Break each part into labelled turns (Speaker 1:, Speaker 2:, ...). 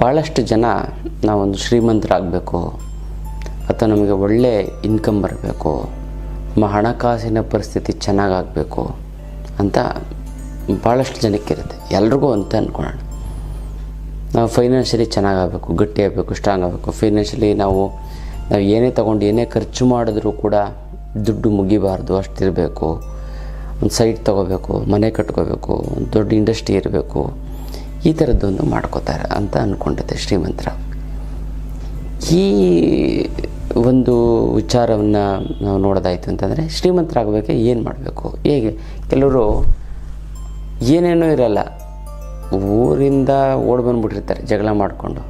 Speaker 1: ಭಾಳಷ್ಟು ಜನ ನಾವೊಂದು ಶ್ರೀಮಂತರಾಗಬೇಕು ಅಥವಾ ನಮಗೆ ಒಳ್ಳೆಯ ಇನ್ಕಮ್ ಬರಬೇಕು, ಹಣಕಾಸಿನ ಪರಿಸ್ಥಿತಿ ಚೆನ್ನಾಗಾಗಬೇಕು ಅಂತ ಭಾಳಷ್ಟು ಜನಕ್ಕಿರುತ್ತೆ. ಎಲ್ರಿಗೂ ಅಂತ ಅಂದ್ಕೊಳ್ಳೋಣ. ನಾವು ಫೈನಾನ್ಷಿಯಲಿ ಚೆನ್ನಾಗಾಗಬೇಕು, ಗಟ್ಟಿಯಾಗಬೇಕು, ಸ್ಟ್ರಾಂಗ್ ಆಗಬೇಕು. ಫೈನಾನ್ಷಿಯಲಿ ನಾವು ಏನೇ ತೊಗೊಂಡು ಏನೇ ಖರ್ಚು ಮಾಡಿದ್ರೂ ಕೂಡ ದುಡ್ಡು ಮುಗಿಬಾರ್ದು, ಅಷ್ಟಿರಬೇಕು. ಒಂದು ಸೈಟ್ ತೊಗೋಬೇಕು, ಮನೆ ಕಟ್ಕೋಬೇಕು, ಒಂದು ದೊಡ್ಡ ಇಂಡಸ್ಟ್ರಿ ಇರಬೇಕು, ಈ ಥರದ್ದೊಂದು ಮಾಡ್ಕೋತಾರೆ ಅಂತ ಅಂದ್ಕೊಂಡಿದ್ದೆ ಶ್ರೀಮಂತರ. ಈ ಒಂದು ವಿಚಾರವನ್ನು ನಾವು ನೋಡೋದಾಯಿತು ಅಂತಂದರೆ, ಶ್ರೀಮಂತರಾಗಬೇಕು ಏನು ಮಾಡಬೇಕು, ಹೇಗೆ? ಕೆಲವರು ಏನೇನೂ ಇರಲ್ಲ, ಊರಿಂದ ಓಡಿ ಬಂದುಬಿಟ್ಟಿರ್ತಾರೆ ಜಗಳ ಮಾಡಿಕೊಂಡು.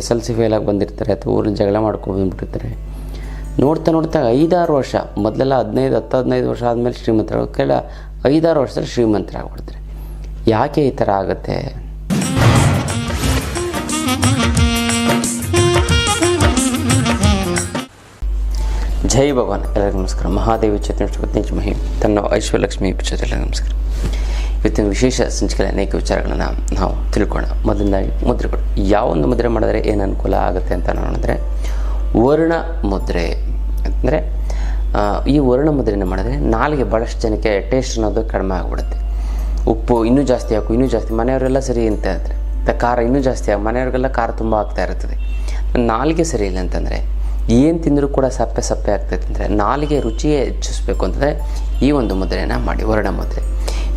Speaker 1: SLC ಫೇಲಾಗಿ ಬಂದಿರ್ತಾರೆ ಅಥವಾ ಊರಿನ ಜಗಳ ಮಾಡ್ಕೊಂಡು ಬಂದುಬಿಟ್ಟಿರ್ತಾರೆ. ನೋಡ್ತಾ 5-6 ವರ್ಷ, ಮೊದಲೆಲ್ಲ 10-15 ವರ್ಷ ಆದಮೇಲೆ ಶ್ರೀಮಂತರಾಗೋದು, ಕೆಲ 5-6 ವರ್ಷದಲ್ಲಿ ಶ್ರೀಮಂತರಾಗ್ಬಿಡ್ತಾರೆ. ಯಾಕೆ ಈ ಥರ ಆಗುತ್ತೆ? ಜೈ ಭಗವಾನ್. ಎಲ್ಲರಿಗೂ ನಮಸ್ಕಾರ. ಮಹಾದೇವಿ ಚತುರ್ಥ ಮಹಿ ತನ್ನ ಐಶ್ವರ್ಯಲಕ್ಷ್ಮಿ ಪುಚ್ಚತೆಲ್ಲ ನಮಸ್ಕಾರ. ಇವತ್ತಿನ ವಿಶೇಷ ಸಂಚಿಕೆಯಲ್ಲಿ ಅನೇಕ ವಿಚಾರಗಳನ್ನು ನಾವು ತಿಳ್ಕೊಳ್ಳೋಣ. ಮೊದಲನೇದಾಗಿ ಮುದ್ರೆಗಳು. ಯಾವೊಂದು ಮುದ್ರೆ ಮಾಡಿದ್ರೆ ಏನು ಅನುಕೂಲ ಆಗುತ್ತೆ ಅಂತ ನೋಡಿದ್ರೆ, ವರ್ಣ ಮುದ್ರೆ ಅಂದರೆ ಈ ವರ್ಣ ಮುದ್ರೆನ ಮಾಡಿದ್ರೆ ನಾಲಿಗೆ ಭಾಳಷ್ಟು ಜನಕ್ಕೆ ಟೇಸ್ಟ್ ಅನ್ನೋದು ಕಡಿಮೆ ಆಗಿಬಿಡುತ್ತೆ. ಉಪ್ಪು ಇನ್ನೂ ಜಾಸ್ತಿ ಹಾಕು, ಇನ್ನೂ ಜಾಸ್ತಿ, ಮನೆಯವರೆಲ್ಲ ಸರಿ ಅಂತ ಹೇಳ್ತಾರೆ. ಖಾರ ಇನ್ನೂ ಜಾಸ್ತಿ ಆಗಿ ಮನೆಯವ್ರಿಗೆಲ್ಲ ಖಾರ ತುಂಬ ಆಗ್ತಾ ಇರ್ತದೆ. ನಾಲಿಗೆ ಸರಿ ಇಲ್ಲ ಅಂತಂದರೆ ಏನು ತಿಂದರೂ ಕೂಡ ಸಪ್ಪೆ ಆಗ್ತೈತೆ ಅಂದರೆ ನಾಲಿಗೆ ರುಚಿಯೇ ಹೆಚ್ಚಿಸ್ಬೇಕು ಅಂತಂದರೆ ಈ ಒಂದು ಮುದ್ರೆಯನ್ನು ಮಾಡಿ, ವರ್ಣ ಮುದ್ರೆ.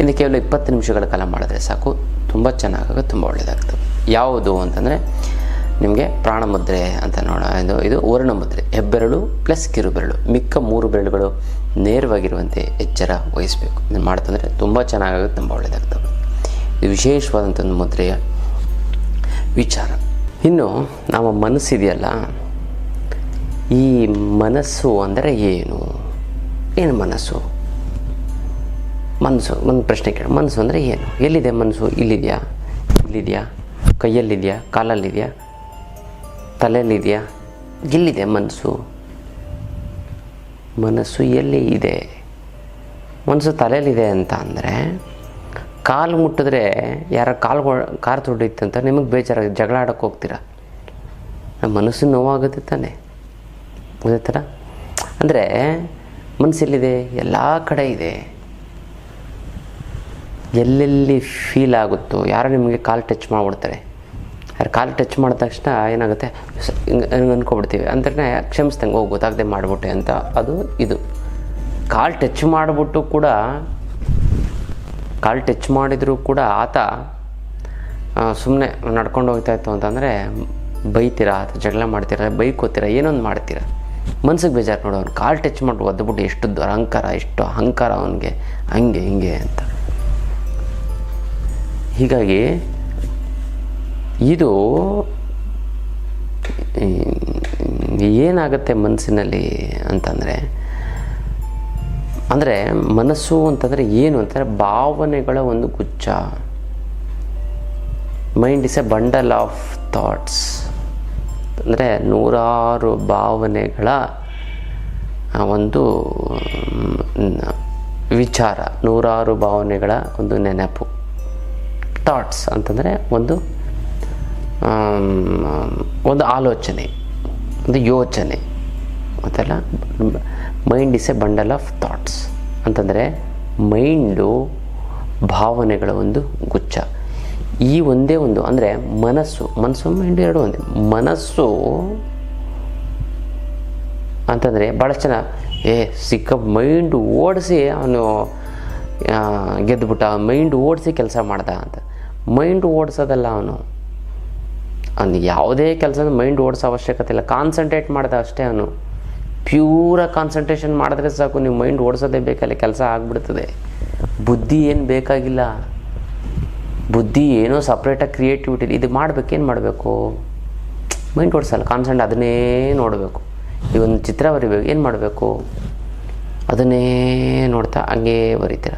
Speaker 1: ಇನ್ನು ಕೇವಲ 20 ನಿಮಿಷಗಳ ಕಾಲ ಮಾಡಿದ್ರೆ ಸಾಕು, ತುಂಬ ಚೆನ್ನಾಗಾಗುತ್ತೆ, ತುಂಬ ಒಳ್ಳೆಯದಾಗ್ತದೆ. ಯಾವುದು ಅಂತಂದರೆ ನಿಮಗೆ ಪ್ರಾಣ ಮುದ್ರೆ ಅಂತ ಇದು ವರ್ಣ ಮುದ್ರೆ. ಹೆಬ್ಬೆರಳು ಪ್ಲಸ್ ಕಿರುಬೆರಳು, ಮಿಕ್ಕ 3 ಬೆರಳುಗಳು ನೇರವಾಗಿರುವಂತೆ ಎಚ್ಚರ ವಹಿಸಬೇಕು. ಇದನ್ನು ಮಾಡ್ತಂದರೆ ತುಂಬ ಚೆನ್ನಾಗಾಗುತ್ತೆ, ತುಂಬ ಒಳ್ಳೆಯದಾಗ್ತದೆ. ಇದು ವಿಶೇಷವಾದಂಥ ಒಂದು ಮುದ್ರೆಯ ವಿಚಾರ. ಇನ್ನು ನಮ್ಮ ಮನಸ್ಸಿದೆಯಲ್ಲ, ಈ ಮನಸ್ಸು ಅಂದರೆ ಏನು ಮನಸ್ಸು? ಒಂದು ಪ್ರಶ್ನೆ ಕೇಳಿ, ಮನಸ್ಸು ಅಂದರೆ ಏನು? ಎಲ್ಲಿದೆ ಮನಸ್ಸು? ಇಲ್ಲಿದೆಯಾ, ಕೈಯಲ್ಲಿದೆಯಾ, ಕಾಲಲ್ಲಿದೆಯಾ, ತಲೆಯಲ್ಲಿದೆಯಾ? ಎಲ್ಲಿದೆ ಮನಸ್ಸು ಎಲ್ಲಿ ಇದೆ? ಮನಸ್ಸು ತಲೆಯಲ್ಲಿದೆ ಅಂತ ಅಂದರೆ, ಕಾಲು ಮುಟ್ಟಿದ್ರೆ ಯಾರ ಕಾಲು ತೊಡಿತ್ತು ಅಂತ ನಿಮಗೆ ಬೇಜಾರಾಗುತ್ತೆ, ಜಗಳ ಆಡೋಕ್ಕೆ ಹೋಗ್ತೀರಾ. ಮನಸ್ಸು ನೋವಾಗುತ್ತೆ ತಾನೆ, ಅದೇ ಥರ ಅಂದರೆ ಮನಸ್ಸೆಲ್ಲಿದೆ? ಎಲ್ಲ ಕಡೆ ಇದೆ. ಎಲ್ಲೆಲ್ಲಿ ಫೀಲ್ ಆಗುತ್ತೋ, ಯಾರೋ ನಿಮಗೆ ಕಾಲು ಟಚ್ ಮಾಡಿಬಿಡ್ತಾರೆ, ಯಾರು ಕಾಲು ಟಚ್ ಮಾಡಿದ ತಕ್ಷಣ ಏನಾಗುತ್ತೆ, ಹಿಂಗೆ ಅಂದ್ಕೊಬಿಡ್ತೀವಿ. ಅಂದ್ರೆ ಕ್ಷಮಿಸ್ದಂಗೆ ಗೊತ್ತಾಗದೆ ಮಾಡಿಬಿಟ್ಟೆ ಅಂತ. ಅದು ಇದು ಕಾಲು ಟಚ್ ಮಾಡಿಬಿಟ್ಟು ಕೂಡ, ಕಾಲು ಟಚ್ ಮಾಡಿದರೂ ಕೂಡ ಆತ ಸುಮ್ಮನೆ ನಡ್ಕೊಂಡು ಹೋಗ್ತಾಯಿತ್ತು ಅಂತಂದರೆ ಬೈತೀರಾ, ಅಥವಾ ಜಗಳ ಮಾಡ್ತೀರಾ, ಬೈಕೋತೀರಾ, ಏನೊಂದು ಮಾಡ್ತೀರಾ. ಮನ್ಸಿಗೆ ಬೇಜಾರು. ನೋಡು, ಅವ್ನು ಕಾಲು ಟಚ್ ಮಾಡಿ ಒದ್ಬಿಟ್ಟು ಎಷ್ಟು ಅಹಂಕಾರ ಅವನಿಗೆ, ಹಂಗೆ ಹಿಂಗೆ ಅಂತ. ಹೀಗಾಗಿ ಇದು ಏನಾಗುತ್ತೆ ಮನಸ್ಸಿನಲ್ಲಿ ಅಂತಂದರೆ, ಅಂದರೆ ಮನಸ್ಸು ಅಂತಂದರೆ ಏನು ಅಂತಂದರೆ ಭಾವನೆಗಳ ಒಂದು ಗುಚ್ಛ. Mind is a bundle of thoughts. ಅಂದರೆ 100 ಭಾವನೆಗಳ ಒಂದು ವಿಚಾರ, 100 ಭಾವನೆಗಳ ಒಂದು ನೆನಪು. ಥಾಟ್ಸ್ ಅಂತಂದರೆ ಒಂದು ಆಲೋಚನೆ, ಒಂದು ಯೋಚನೆ ಮತ್ತೆಲ್ಲ. Mind is a bundle of thoughts ಅಂತಂದರೆ ಮೈಂಡು ಭಾವನೆಗಳ ಒಂದು ಗುಚ್ಛ. ಈ ಒಂದೇ ಒಂದು ಅಂದರೆ ಮನಸ್ಸು ಮೈಂಡು ಎರಡು ಒಂದೇ. ಮನಸ್ಸು ಅಂತಂದರೆ ಭಾಳಷ್ಟು ಜನ ಮೈಂಡು ಓಡಿಸಿ ಅವನು ಗೆದ್ದುಬಿಟ್ಟ, ಮೈಂಡ್ ಓಡಿಸಿ ಕೆಲಸ ಮಾಡ್ದ ಅಂತ. ಮೈಂಡ್ ಓಡಿಸೋದಲ್ಲ, ಅವನು ಯಾವುದೇ ಕೆಲಸದ ಮೈಂಡ್ ಓಡಿಸೋ ಅವಶ್ಯಕತೆ ಇಲ್ಲ. ಕಾನ್ಸಂಟ್ರೇಟ್ ಮಾಡ್ದ ಅಷ್ಟೇ. ಅವನು ಪ್ಯೂರಾಗಿ ಕಾನ್ಸಂಟ್ರೇಷನ್ ಮಾಡಿದ್ರೆ ಸಾಕು, ನೀವು ಮೈಂಡ್ ಓಡಿಸೋದೇ ಬೇಕಲ್ಲಿ, ಕೆಲಸ ಆಗಿಬಿಡ್ತದೆ. ಬುದ್ಧಿ ಏನು ಬೇಕಾಗಿಲ್ಲ. ಬುದ್ಧಿ ಏನೋ ಸಪ್ರೇಟಾಗಿ ಕ್ರಿಯೇಟಿವಿಟಿ ಇದು ಮಾಡಬೇಕೇನು ಮಾಡಬೇಕು? ಮೈಂಡ್ ಓಡಿಸಲ್ಲ, ಕಾನ್ಸಂಟ್ರೇಟ್ ಅದನ್ನೇ ನೋಡಬೇಕು. ಈ ಒಂದು ಚಿತ್ರ ಬರಿಬೇಕು, ಏನು ಮಾಡಬೇಕು? ಅದನ್ನೇ ನೋಡ್ತಾ ಹಂಗೇ ಬರೀತೀರ.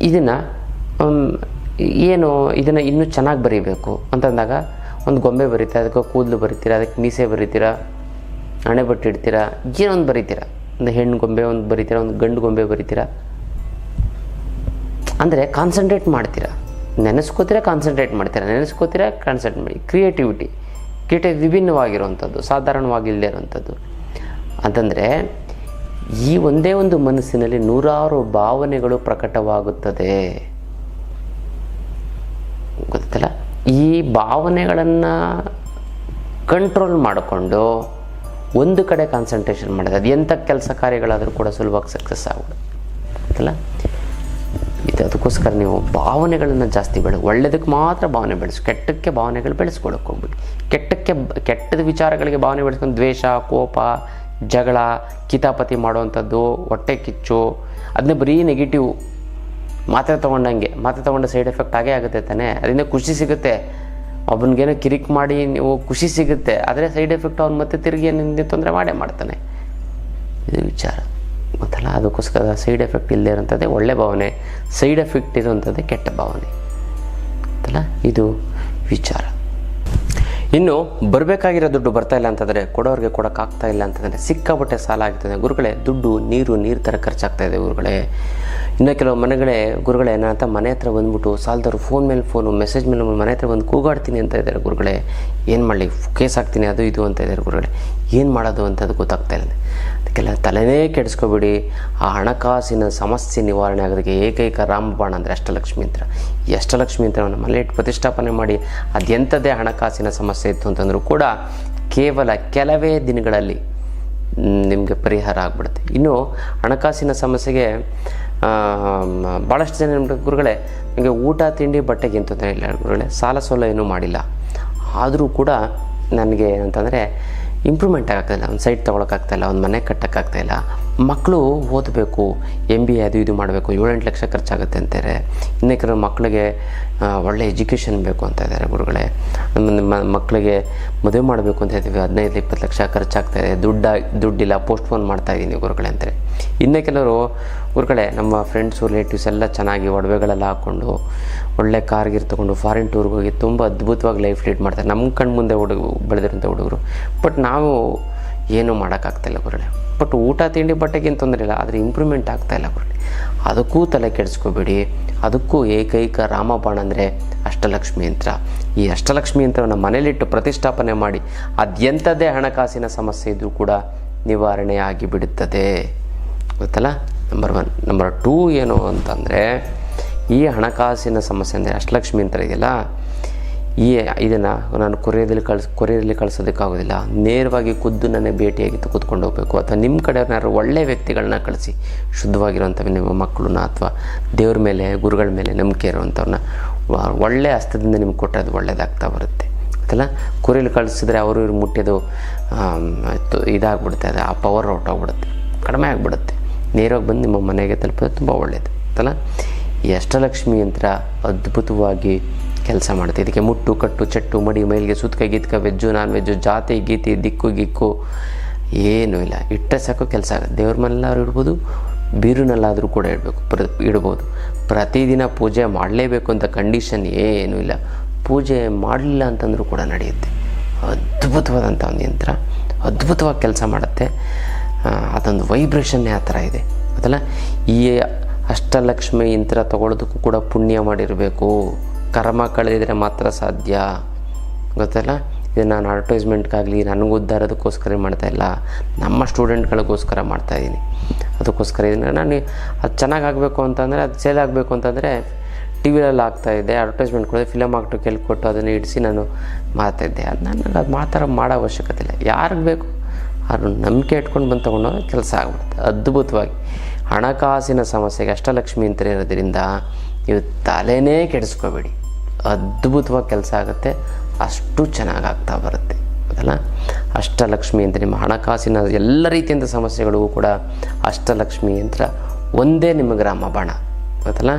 Speaker 1: ಇದನ್ನು ಇದನ್ನು ಇನ್ನೂ ಚೆನ್ನಾಗಿ ಬರೀಬೇಕು ಅಂತಂದಾಗ ಒಂದು ಗೊಂಬೆ ಬರೀತೀರ, ಅದಕ್ಕೆ ಕೂದಲು ಬರೀತೀರ, ಅದಕ್ಕೆ ಮೀಸೆ ಬರೀತೀರ, ಹಣೆ ಬಟ್ಟೆ ಇಡ್ತೀರ, ಏನೊಂದು ಬರೀತೀರ. ಒಂದು ಹೆಣ್ಣು ಗೊಂಬೆ ಒಂದು ಬರೀತೀರ, ಒಂದು ಗಂಡು ಗೊಂಬೆ ಬರೀತೀರ. ಅಂದರೆ ಕಾನ್ಸಂಟ್ರೇಟ್ ಮಾಡ್ತೀರ. ನೆನೆಸ್ಕೋತೀರಾ ಕಾನ್ಸಂಟ್ರೇಟ್ ಮಾಡ್ತೀರಾ, ನೆನೆಸ್ಕೋತೀರಾ ಕಾನ್ಸಂಟ್ರೇಟ್ ಮಾಡಿ. ಕ್ರಿಯೇಟಿವಿಟಿ ವಿಭಿನ್ನವಾಗಿರುವಂಥದ್ದು, ಸಾಧಾರಣವಾಗಿಲ್ಲದೆ ಇರುವಂಥದ್ದು ಅಂತಂದರೆ ಈ ಒಂದೇ ಒಂದು ಮನಸ್ಸಿನಲ್ಲಿ ನೂರಾರು ಭಾವನೆಗಳು ಪ್ರಕಟವಾಗುತ್ತದೆ. ಗೊತ್ತಲ್ಲ, ಈ ಭಾವನೆಗಳನ್ನು ಕಂಟ್ರೋಲ್ ಮಾಡಿಕೊಂಡು ಒಂದು ಕಡೆ ಕಾನ್ಸಂಟ್ರೇಷನ್ ಮಾಡೋದು, ಅದು ಎಂಥ ಕೆಲಸ ಕಾರ್ಯಗಳಾದರೂ ಕೂಡ ಸುಲಭವಾಗಿ ಸಕ್ಸಸ್ ಆಗೋದು ಗೊತ್ತಲ್ಲ. ಇದು ಅದಕ್ಕೋಸ್ಕರ ನೀವು ಭಾವನೆಗಳನ್ನು ಜಾಸ್ತಿ ಒಳ್ಳೆಯದಕ್ಕೆ ಮಾತ್ರ ಭಾವನೆ ಬೆಳೆಸು, ಕೆಟ್ಟಕ್ಕೆ ಭಾವನೆಗಳು ಬೆಳೆಸ್ಕೊಳಕ್ಕೆ ಹೋಗ್ಬಿಡಿ. ಕೆಟ್ಟದ ವಿಚಾರಗಳಿಗೆ ಭಾವನೆ ಬೆಳೆಸ್ಕೊಂಡು ದ್ವೇಷ, ಕೋಪ, ಜಗಳ, ಕಿತಾಪತಿ ಮಾಡುವಂಥದ್ದು, ಹೊಟ್ಟೆ ಕಿಚ್ಚು, ಅದನ್ನೇ ಬರೀ ನೆಗೆಟಿವ್ ಮಾತ್ರೆ ತೊಗೊಂಡ ಸೈಡ್ ಎಫೆಕ್ಟ್ ಆಗೇ ಆಗುತ್ತೆ ತಾನೇ. ಅದರಿಂದ ಖುಷಿ ಸಿಗುತ್ತೆ, ಒಬ್ಬನಿಗೇನೋ ಕಿರಿಕ್ ಮಾಡಿ ನೀವು ಖುಷಿ ಸಿಗುತ್ತೆ, ಆದರೆ ಸೈಡ್ ಎಫೆಕ್ಟ್ ಅವ್ನು ಮತ್ತೆ ತಿರುಗಿ ನಿಂಗೆ ತೊಂದರೆ ಮಾಡ್ತಾನೆ. ಇದು ವಿಚಾರ ಗೊತ್ತಲ್ಲ. ಅದಕ್ಕೋಸ್ಕರ ಸೈಡ್ ಎಫೆಕ್ಟ್ ಇಲ್ಲದೆ ಇರೋಂಥದ್ದೇ ಒಳ್ಳೆ ಭಾವನೆ, ಸೈಡ್ ಎಫೆಕ್ಟ್ ಇರೋಂಥದ್ದೇ ಕೆಟ್ಟ ಭಾವನೆ ಗೊತ್ತಲ್ಲ. ಇದು ವಿಚಾರ. ಇನ್ನು ಬರಬೇಕಾಗಿರೋ ದುಡ್ಡು ಬರ್ತಾಯಿಲ್ಲ ಅಂತಂದರೆ, ಕೊಡೋರಿಗೆ ಕೊಡೋಕ್ಕಾಗ್ತಾ ಇಲ್ಲ ಅಂತಂದರೆ, ಸಿಕ್ಕಾಪಟ್ಟೆ ಸಾಲ ಆಗ್ತದೆ ಗುರುಗಳೇ, ದುಡ್ಡು ನೀರು ಥರ ಖರ್ಚಾಗ್ತಾಯಿದೆ ಗುರುಗಳೇ. ಇನ್ನು ಕೆಲವು ಗುರುಗಳೇ ಏನಂತ ಮನೆ ಹತ್ರ ಬಂದ್ಬಿಟ್ಟು ಸಾಲದವ್ರು ಫೋನ್ ಮೇಲೆ ಫೋನು, ಮೆಸೇಜ್ ಮೇಲೆ ಮನೆ ಹತ್ರ ಬಂದು ಕೂಗಾಡ್ತೀನಿ ಅಂತ ಇದ್ದಾರೆ ಗುರುಗಳೇ. ಏನು ಮಾಡಲಿ, ಕೇಸ್ ಹಾಕ್ತೀನಿ ಅದು ಇದು ಅಂತ ಇದ್ದಾರೆ ಗುರುಗಳೇ. ಏನು ಮಾಡೋದು ಅಂತ ಅದು ಗೊತ್ತಾಗ್ತಾ ಇಲ್ಲ. ಅದಕ್ಕೆಲ್ಲ ತಲೆನೇ ಕೆಡಿಸ್ಕೊಬೇಡಿ. ಆ ಹಣಕಾಸಿನ ಸಮಸ್ಯೆ ನಿವಾರಣೆ ಆಗೋದಕ್ಕೆ ಏಕೈಕ ರಾಮಬಾಣ ಅಂದರೆ ಅಷ್ಟಲಕ್ಷ್ಮಿ ಯಂತ್ರ. ಈ ಅಷ್ಟಲಕ್ಷ್ಮಿ ಯಂತ್ರವನ್ನು ಮನೆ ಇಟ್ಟು ಪ್ರತಿಷ್ಠಾಪನೆ ಮಾಡಿ ಅದೆಂಥದ್ದೇ ಹಣಕಾಸಿನ ಸಮಸ್ಯೆ ಇತ್ತು ಅಂತಂದರೂ ಕೂಡ ಕೇವಲ ಕೆಲವೇ ದಿನಗಳಲ್ಲಿ ನಿಮಗೆ ಪರಿಹಾರ ಆಗಿಬಿಡುತ್ತೆ. ಇನ್ನು ಹಣಕಾಸಿನ ಸಮಸ್ಯೆಗೆ ಭಾಳಷ್ಟು ಜನ ಗುರುಗಳೇ ನಿಮಗೆ ಊಟ ತಿಂಡಿ ಬಟ್ಟೆಗೆ ತೊಂದರೆ ಇಲ್ಲ ಗುರುಗಳೇ, ಸಾಲ ಸೋಲ ಏನೂ ಮಾಡಿಲ್ಲ, ಆದರೂ ಕೂಡ ನನಗೆ ಅಂತಂದರೆ ಇಂಪ್ರೂವ್ಮೆಂಟ್ ಆಗ್ತಾಯಿಲ್ಲ, ಒಂದು ಸೈಟ್ ತೊಗೊಳಕ್ಕಾಗ್ತಾಯಿಲ್ಲ, ಒಂದು ಮನೆ ಕಟ್ಟೋಕ್ಕಾಗ್ತಾಯಿಲ್ಲ, ಮಕ್ಕಳು ಓದಬೇಕು, MBA ಅದು ಇದು ಮಾಡಬೇಕು, 7-8 ಲಕ್ಷ ಖರ್ಚಾಗುತ್ತೆ ಅಂತಾರೆ. ಇನ್ನೇ ಕೆಲವು ಮಕ್ಕಳಿಗೆ ಒಳ್ಳೆ ಎಜುಕೇಷನ್ ಬೇಕು ಅಂತ ಇದ್ದಾರೆ ಗುರುಗಳೇ. ಮಕ್ಕಳಿಗೆ ಮದುವೆ ಮಾಡಬೇಕು ಅಂತ ಇದ್ದೀವಿ, 15-20 ಲಕ್ಷ ಖರ್ಚಾಗ್ತಾಯಿದೆ, ದುಡ್ಡಿಲ್ಲ, ಪೋಸ್ಟ್ಪೋನ್ ಮಾಡ್ತಾಯಿದ್ದೀನಿ ಗುರುಗಳೇ ಅಂತಾರೆ. ಇನ್ನೇ ಕೆಲವರು ಗುರುಗಳೇ ನಮ್ಮ ಫ್ರೆಂಡ್ಸು ರಿಲೇಟಿವ್ಸ್ ಎಲ್ಲ ಚೆನ್ನಾಗಿ ಒಡವೆಗಳೆಲ್ಲ ಹಾಕ್ಕೊಂಡು ಒಳ್ಳೆ ಕಾರ್ಗಿರ್ ತೊಗೊಂಡು ಫಾರಿನ್ ಟೂರ್ಗೆ ಹೋಗಿ ತುಂಬ ಅದ್ಭುತವಾಗಿ ಲೈಫ್ ಲೀಡ್ ಮಾಡ್ತಾರೆ, ನಮ್ಮ ಕಣ್ಣು ಮುಂದೆ ಬೆಳೆದಿರೋಂಥ ಹುಡುಗರು. ಬಟ್ ನಾವು ಏನೂ ಮಾಡೋಕ್ಕಾಗ್ತಾಯಿಲ್ಲ ಗುರುಗಳೇ. ಬಟ್ ಊಟ ತಿಂಡಿ ಬಟ್ಟೆಗೇನು ತೊಂದರೆ ಇಲ್ಲ, ಆದರೆ ಇಂಪ್ರೂವ್ಮೆಂಟ್ ಆಗ್ತಾಯಿಲ್ಲ ಗುರುಗಳೇ. ಅದಕ್ಕೂ ತಲೆ ಕೆಡಿಸ್ಕೋಬೇಡಿ. ಅದಕ್ಕೂ ಏಕೈಕ ರಾಮಬಾಣ ಅಂದರೆ ಅಷ್ಟಲಕ್ಷ್ಮಿ ಯಂತ್ರ. ಈ ಅಷ್ಟಲಕ್ಷ್ಮಿ ಯಂತ್ರವನ್ನು ಮನೇಲಿಟ್ಟು ಪ್ರತಿಷ್ಠಾಪನೆ ಮಾಡಿ ಅದೆಂಥದ್ದೇ ಹಣಕಾಸಿನ ಸಮಸ್ಯೆ ಇದ್ದರೂ ಕೂಡ ನಿವಾರಣೆ ಆಗಿಬಿಡುತ್ತದೆ ಗೊತ್ತಲ್ಲ. ನಂಬರ್ 1. ನಂಬರ್ 2 ಏನು ಅಂತಂದರೆ, ಈ ಹಣಕಾಸಿನ ಸಮಸ್ಯೆ ಅಂದರೆ ಅಷ್ಟಲಕ್ಷ್ಮಿ ಯಂತ್ರ ಇದೆಯಲ್ಲ, ಇದನ್ನು ನಾನು ಕೊರಿಯರಲ್ಲಿ ಕಳಿಸೋದಕ್ಕಾಗೋದಿಲ್ಲ, ನೇರವಾಗಿ ಖುದ್ದು ನನಗೆ ಭೇಟಿಯಾಗಿ ಕೂತ್ಕೊಂಡು ಹೋಗಬೇಕು. ಅಥವಾ ನಿಮ್ಮ ಕಡೆಯವ್ರನ್ನಾರು ಒಳ್ಳೆಯ ವ್ಯಕ್ತಿಗಳನ್ನ ಕಳಿಸಿ, ಶುದ್ಧವಾಗಿರುವಂಥ ನಿಮ್ಮ ಮಕ್ಕಳನ್ನ ಅಥವಾ ದೇವ್ರ ಮೇಲೆ ಗುರುಗಳ ಮೇಲೆ ನಂಬಿಕೆ ಇರುವಂಥವ್ರನ್ನ ಒಳ್ಳೆಯ ಹಸ್ತದಿಂದ ನಿಮ್ಗೆ ಕೊಟ್ಟರೆ ಅದು ಒಳ್ಳೆಯದಾಗ್ತಾ ಬರುತ್ತೆ ಗೊತ್ತಲ್ಲ. ಕೊರಿಯಲ್ಲಿ ಕಳಿಸಿದ್ರೆ ಅವರು ಇವ್ರು ಮುಟ್ಟಿದ್ದು ಇದಾಗ್ಬಿಡುತ್ತೆ, ಅದು ಆ ಪವರ್ ಹೊರಟೋಗ್ಬಿಡುತ್ತೆ, ಕಡಿಮೆ ಆಗಿಬಿಡುತ್ತೆ. ನೇರವಾಗಿ ಬಂದು ನಿಮ್ಮ ಮನೆಗೆ ತಲುಪೋದು ತುಂಬ ಒಳ್ಳೆಯದು ಗೊತ್ತಲ್ಲ. ಈ ಅಷ್ಟಲಕ್ಷ್ಮಿ ಯಂತ್ರ ಅದ್ಭುತವಾಗಿ ಕೆಲಸ ಮಾಡುತ್ತೆ. ಇದಕ್ಕೆ ಮುಟ್ಟು, ಕಟ್ಟು, ಚಟ್ಟು, ಮಡಿ, ಮೈಲಿಗೆ, ಸುತ್ಕ, ಗೀತ್ಕ, ವೆಜ್ಜು, ನಾನ್ ವೆಜ್ಜು, ಜಾತಿ ಗೀತಿ, ದಿಕ್ಕು ಗಿಕ್ಕು ಏನೂ ಇಲ್ಲ, ಇಟ್ಟರೆ ಸಾಕು ಕೆಲಸ ಆಗುತ್ತೆ. ದೇವ್ರ ಮನೆಲ್ಲಾದ್ರೂ ಇಡ್ಬೋದು, ಬೀರುನಲ್ಲಾದರೂ ಕೂಡ ಇಡ್ಬೋದು. ಪ್ರತಿದಿನ ಪೂಜೆ ಮಾಡಲೇಬೇಕು ಅಂತ ಕಂಡೀಷನ್ ಏನೂ ಇಲ್ಲ. ಪೂಜೆ ಮಾಡಲಿಲ್ಲ ಅಂತಂದರೂ ಕೂಡ ನಡೆಯುತ್ತೆ. ಅದ್ಭುತವಾದಂಥ ಒಂದು ಯಂತ್ರ, ಅದ್ಭುತವಾಗಿ ಕೆಲಸ ಮಾಡುತ್ತೆ. ಅದೊಂದು ವೈಬ್ರೇಷನ್ನೇ ಆ ಥರ ಇದೆ ಗೊತ್ತಲ್ಲ. ಈ ಅಷ್ಟಲಕ್ಷ್ಮಿ ಯಂತ್ರ ತೊಗೊಳೋದಕ್ಕೂ ಕೂಡ ಪುಣ್ಯ ಮಾಡಿರಬೇಕು, ಕರ್ಮ ಕಳೆದಿದ್ರೆ ಮಾತ್ರ ಸಾಧ್ಯ ಗೊತ್ತಲ್ಲ. ಇದು ನಾನು ಅಡ್ವರ್ಟೈಸ್ಮೆಂಟ್ಗಾಗಲಿ ನನಗೆ ಉದ್ಧಾರದಕ್ಕೋಸ್ಕರ ಮಾಡ್ತಾಯಿಲ್ಲ, ನಮ್ಮ ಸ್ಟೂಡೆಂಟ್ಗಳಿಗೋಸ್ಕರ ಮಾಡ್ತಾಯಿದ್ದೀನಿ. ಅದಕ್ಕೋಸ್ಕರ ಇದನ್ನು ನಾನು ಅದು ಚೆನ್ನಾಗಾಗಬೇಕು ಅಂತಂದರೆ, ಅದು ಸೇಲ್ ಆಗಬೇಕು ಅಂತಂದರೆ ಟಿವಿಯಲ್ಲಿ ಆಗ್ತಾಯಿದ್ದೆ, ಅಡ್ವರ್ಟೈಸ್ಮೆಂಟ್ ಕೊಡೋದು, ಫಿಲಮ್ ಆಕ್ಟ್ರು ಕೊಟ್ಟು ಅದನ್ನು ಇಡಿಸಿ ನಾನು ಮಾಡ್ತಾಯಿದ್ದೆ. ಅದು ನನಗೆ ಅದು ಮಾಡೋ ಅವಶ್ಯಕತೆ ಇಲ್ಲ. ಯಾರಿಗೆ ಬೇಕು ಅವ್ರು ನಂಬಿಕೆ ಇಟ್ಕೊಂಡು ಬಂದು ತೊಗೊಂಡೋಗಿ ಕೆಲಸ ಆಗ್ಬಿಡುತ್ತೆ ಅದ್ಭುತವಾಗಿ. ಹಣಕಾಸಿನ ಸಮಸ್ಯೆಗೆ ಅಷ್ಟಲಕ್ಷ್ಮಿ ಯಂತ್ರ ಇರೋದ್ರಿಂದ ನೀವು ತಲೆನೇ ಕೆಡಿಸ್ಕೋಬೇಡಿ, ಅದ್ಭುತವಾಗಿ ಕೆಲಸ ಆಗುತ್ತೆ, ಅಷ್ಟು ಚೆನ್ನಾಗಾಗ್ತಾ ಬರುತ್ತೆ ಅದಲ್ಲ. ಅಷ್ಟಲಕ್ಷ್ಮಿ ಯಂತ್ರ ನಿಮ್ಮ ಹಣಕಾಸಿನ ಎಲ್ಲ ರೀತಿಯಿಂದ ಸಮಸ್ಯೆಗಳಿಗೂ ಕೂಡ ಅಷ್ಟಲಕ್ಷ್ಮಿ ಯಂತ್ರ ಒಂದೇ ನಿಮಗೆ ರಾಮಬಾಣ ಗೊತ್ತಲ್ಲ.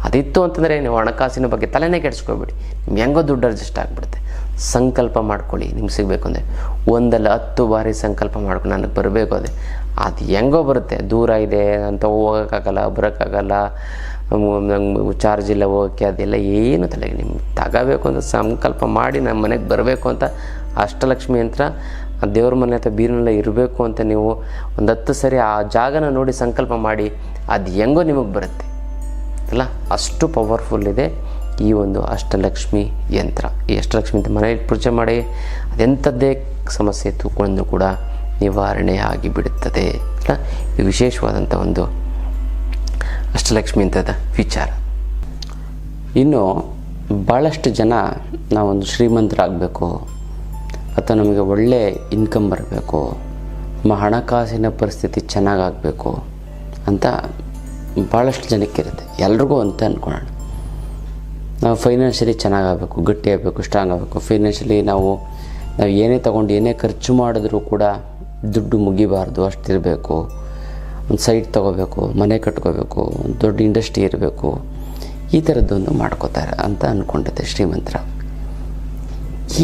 Speaker 1: ಅದಿತ್ತು ಅಂತಂದರೆ ನೀವು ಹಣಕಾಸಿನ ಬಗ್ಗೆ ತಲೆನೇ ಕೆಡಿಸ್ಕೋಬೇಡಿ, ನಿಮ್ಗೆ ಹೆಂಗೋ ದುಡ್ಡು ಅಡ್ಜಸ್ಟ್ ಆಗಿಬಿಡುತ್ತೆ. ಸಂಕಲ್ಪ ಮಾಡ್ಕೊಳ್ಳಿ, ನಿಮ್ಗೆ ಸಿಗಬೇಕು ಅಂದರೆ 1-10 ಬಾರಿ ಸಂಕಲ್ಪ ಮಾಡ್ಕೊಂಡು ನನಗೆ ಬರಬೇಕು, ಅದು ಹೆಂಗೋ ಬರುತ್ತೆ. ದೂರ ಇದೆ ಅಂತ ಹೋಗೋಕ್ಕಾಗಲ್ಲ, ಬರೋಕ್ಕಾಗಲ್ಲ, ನಂಗೆ ಚಾರ್ಜ್ ಇಲ್ಲ ಹೋಗೋಕ್ಕೆ, ಅದೆಲ್ಲ ಏನು ತಲೆಗೆ ನಿಮ್ಗೆ ತಗೋಬೇಕು ಅಂತ ಸಂಕಲ್ಪ ಮಾಡಿ ನಮ್ಮ ಮನೆಗೆ ಬರಬೇಕು ಅಂತ ಅಷ್ಟಲಕ್ಷ್ಮಿ ಯಂತ್ರ ದೇವ್ರ ಮನೆ ಅಥವಾ ಬೀರಿನೆಲ್ಲ ಇರಬೇಕು ಅಂತ ನೀವು 10 ಸರಿ ಆ ಜಾಗನ ನೋಡಿ ಸಂಕಲ್ಪ ಮಾಡಿ, ಅದು ಹೆಂಗೋ ನಿಮಗೆ ಬರುತ್ತೆ ಅಲ್ಲ. ಅಷ್ಟು ಪವರ್ಫುಲ್ ಇದೆ ಈ ಒಂದು ಅಷ್ಟಲಕ್ಷ್ಮಿ ಯಂತ್ರ. ಈ ಅಷ್ಟಲಕ್ಷ್ಮಿ ಅಂತ ಮನೆಯಲ್ಲಿ ಪೂಜೆ ಮಾಡಿ ಅದೆಂಥದ್ದೇ ಸಮಸ್ಯೆ ತೂಕೊಂಡು ಕೂಡ ನಿವಾರಣೆ ಆಗಿಬಿಡುತ್ತದೆ. ಇದು ವಿಶೇಷವಾದಂಥ ಒಂದು ಅಷ್ಟಲಕ್ಷ್ಮಿ ಅಂತದ ವಿಚಾರ. ಇನ್ನು ಭಾಳಷ್ಟು ಜನ ನಾವೊಂದು ಶ್ರೀಮಂತರಾಗಬೇಕು ಅಥವಾ ನಮಗೆ ಒಳ್ಳೆ ಇನ್ಕಮ್ ಬರಬೇಕು, ನಮ್ಮ ಹಣಕಾಸಿನ ಪರಿಸ್ಥಿತಿ ಚೆನ್ನಾಗಾಗಬೇಕು ಅಂತ ಭಾಳಷ್ಟು ಜನಕ್ಕಿರುತ್ತೆ. ಎಲ್ರಿಗೂ ಅಂತ ಅಂದ್ಕೊಳ್ಳೋಣ. ನಾವು ಫೈನಾನ್ಷಿಯಲಿ ಚೆನ್ನಾಗಾಗಬೇಕು, ಗಟ್ಟಿಯಾಗಬೇಕು, ಸ್ಟ್ರಾಂಗ್ ಆಗಬೇಕು. ಫೈನಾನ್ಷಿಯಲಿ ನಾವು ಏನೇ ತೊಗೊಂಡು ಏನೇ ಖರ್ಚು ಮಾಡಿದ್ರೂ ಕೂಡ ದುಡ್ಡು ಮುಗಿಬಾರ್ದು, ಅಷ್ಟಿರಬೇಕು. ಒಂದು ಸೈಟ್ ತೊಗೋಬೇಕು, ಮನೆ ಕಟ್ಕೋಬೇಕು, ಒಂದು ದೊಡ್ಡ ಇಂಡಸ್ಟ್ರಿ ಇರಬೇಕು, ಈ ಥರದ್ದೊಂದು ಮಾಡ್ಕೋತಾರೆ ಅಂತ ಅಂದ್ಕೊಂಡಿದ್ದೆ ಶ್ರೀಮಂತರ.